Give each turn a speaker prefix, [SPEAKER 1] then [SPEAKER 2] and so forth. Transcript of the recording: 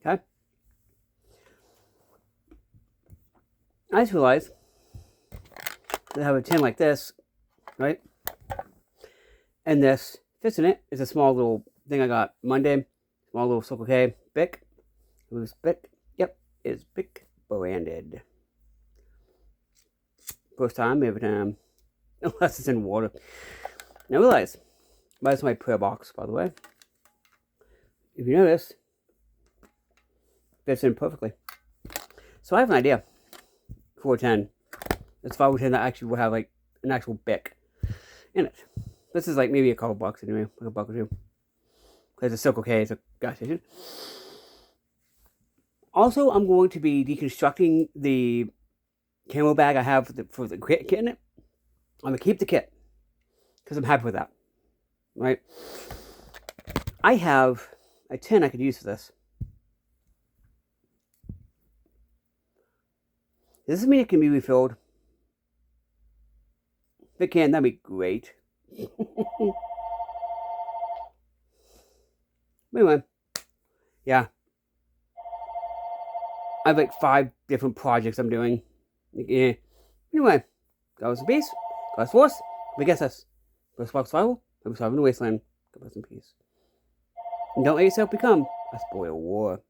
[SPEAKER 1] Okay? I just realized that I have a tin like this, right? And this fits in it. It's a small little thing I got Monday. Small little Circle K. Bic. It was Bic. Yep, it's Bic branded. First time, every time. Unless it's in water. Now realize, that's my prayer box, by the way. If you notice, fits in perfectly. So I have an idea for a 10. It's if I would that actually would have like an actual Bic in it. This is like maybe a couple bucks anyway, like a buck or two. Because it's Circle K, it's a gas station. Also, I'm going to be deconstructing the camo bag I have for the kit in it. I'm going to keep the kit because I'm happy with that. Right? I have a tin I could use for this. Does this mean it can be refilled? If it can, that'd be great. Anyway, yeah. I have like 5 different projects I'm doing. Yeah. Anyway, that was the peace. God's force. We guess this. First box survival. I'm surviving the wasteland. God bless in peace. And don't let yourself become a spoiled war.